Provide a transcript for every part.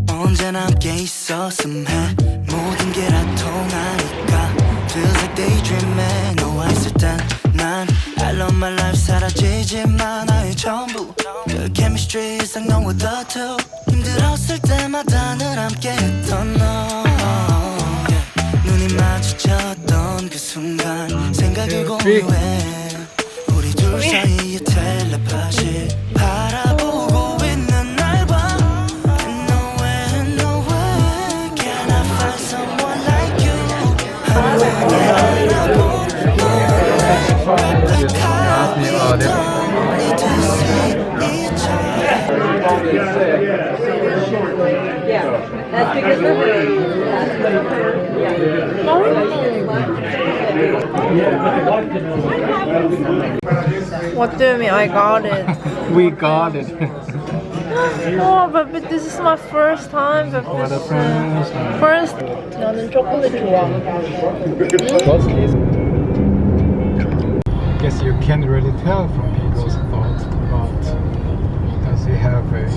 언제나 함께 있었음 해 모든 게 다 통하니까 Feels like daydreaming 너와 있을 땐 난 I love my life 사라지지만 나의 전부 그 chemistry 이상 너와 the two 힘들었을 때마다 늘 함께 했던 너 눈이 마주쳤던 그 순간 생각을 공유해 우리 둘 사이의 텔레파시 바라보고 있는 날 봐 And nowhere, nowhere Can I find someone like you 하루에 알아보 What do you mean? I got it. We got it. Oh, but this is my first time. But What a this friend. first. 나는 초콜릿 좋아. What's this? I guess you can't really tell from people's thoughts, but does he have a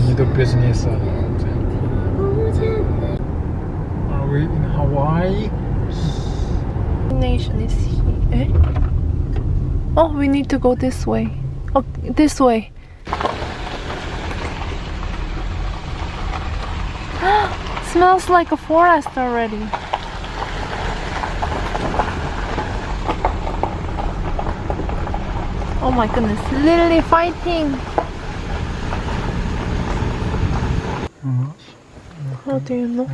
little business? Are we in Hawaii? Destination is here. Eh? Oh, we need to go this way. Oh, this way. Smells like a forest already. Oh my goodness, literally fighting. How do you know?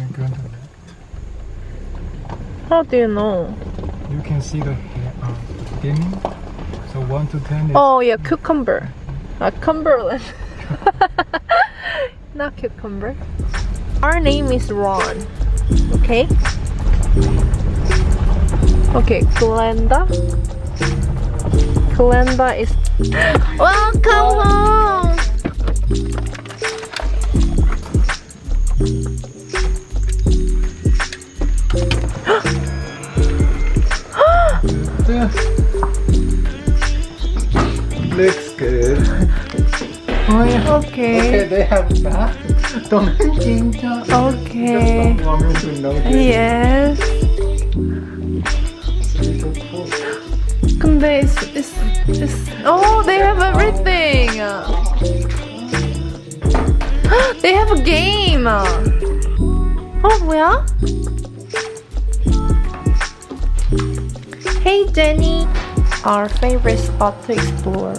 How do you know? You can see the dimming. So 1 to 10 is... Oh yeah, cucumber. Cumberland. Not cucumber. Our name is Ron. Okay? Okay, Glenda. Glenda is... Welcome home! Looks good. Oh yeah. Okay. They have that. Okay. Just want me to know this. Yes. 근데 it's oh, they have everything. They have a game. 뭐야? Hey Jenny, our favorite spot to explore.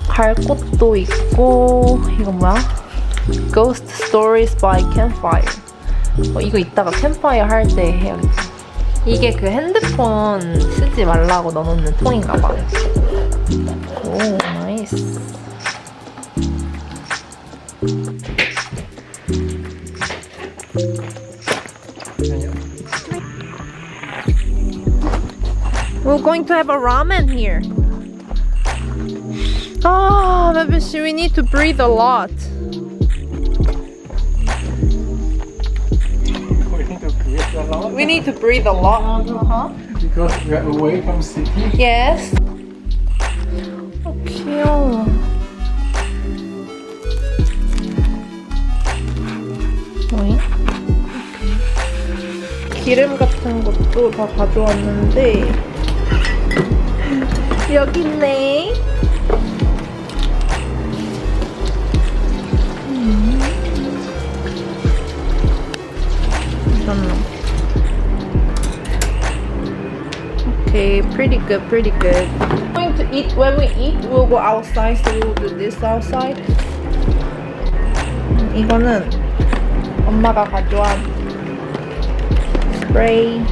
갈 곳도 있고 이거 뭐야? Ghost Stories by Campfire. 이거 이따가 캠파이어 할 때 해야겠다. 이게 그 핸드폰 쓰지 말라고 넣어놓는 통인가봐. 오, 나이스. We're going to have a ramen here. Ah, baby, we need to breathe a lot. We need to breathe a lot. Because we are away from city. Yes. 귀여워. 뭐야? 기름 같은 것도 다 가져왔는데 여기 있네. Okay, pretty good, pretty good. Going to eat when we eat. We'll go outside, so we'll do this outside. 이거는 엄마가 가져온 스프레이.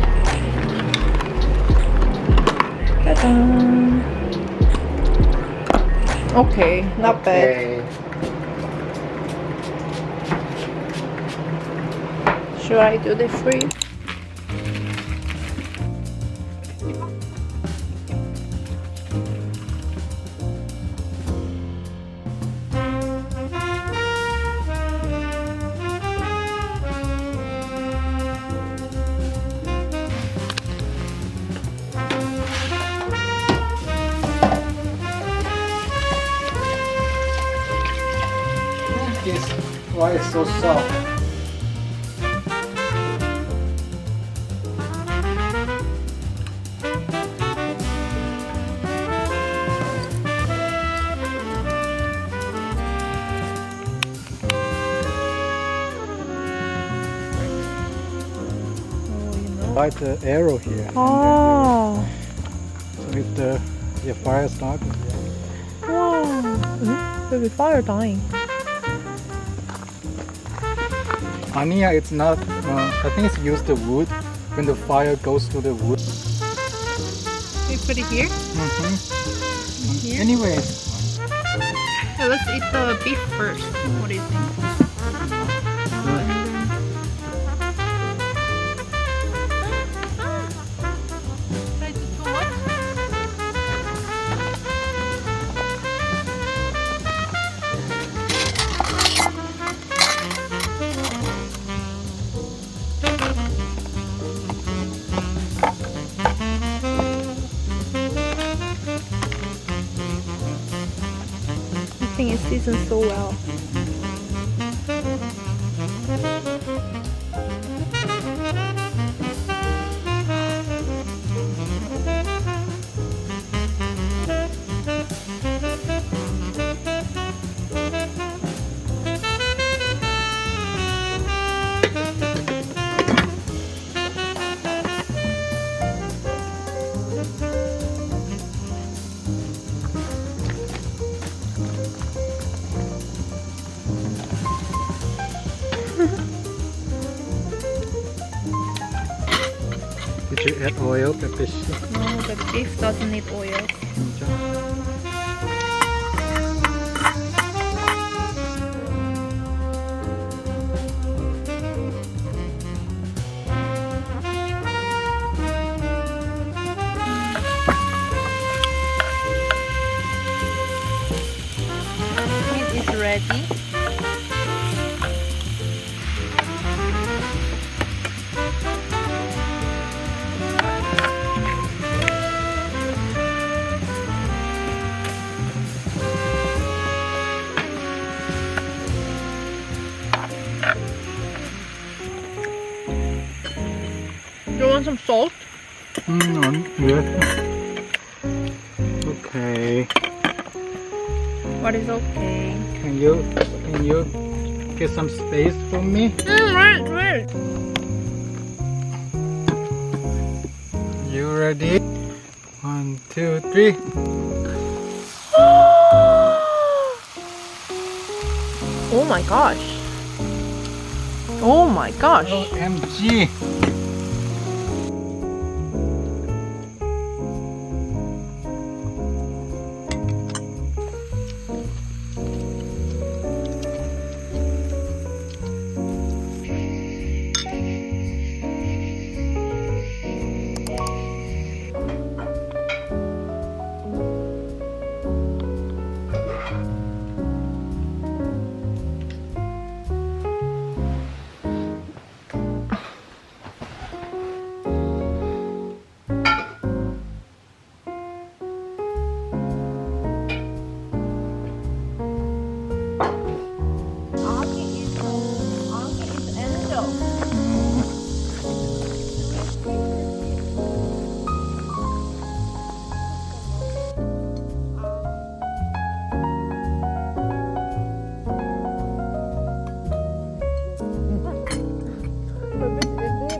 짜잔. Okay, not bad. Should I do this for you? this? Why it's so soft? Like the arrow here. 아, So if the fire starts, 와, 여기 fire dying. Ania, it's not. I think it's used the wood when the fire goes to the wood. We put it here. Here? Anyway, Yeah, let's eat the beef first. What do you think? I think it's seasoned so well. did you add oil, the fish? No, the beef doesn't need oil. It is ready. You want some salt? Yeah. Okay. What is okay? Can you get some space for me? Right. You ready? 1, 2, 3. Oh my gosh. Oh my gosh. OMG.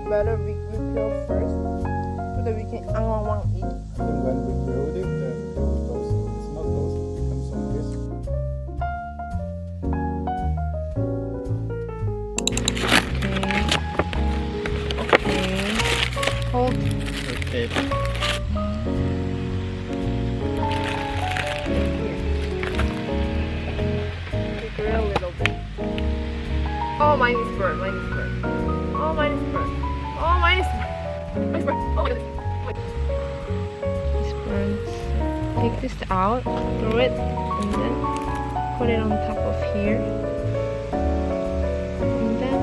Better we peel first so that we can eat. And when we build it, then it goes. It's not goes. It becomes like this. Okay. Hold. Okay. Grill a little bit. Oh, mine is burnt. Oh, mine is burnt. This burns. Take this out, throw it, and then put it on top of here. And then.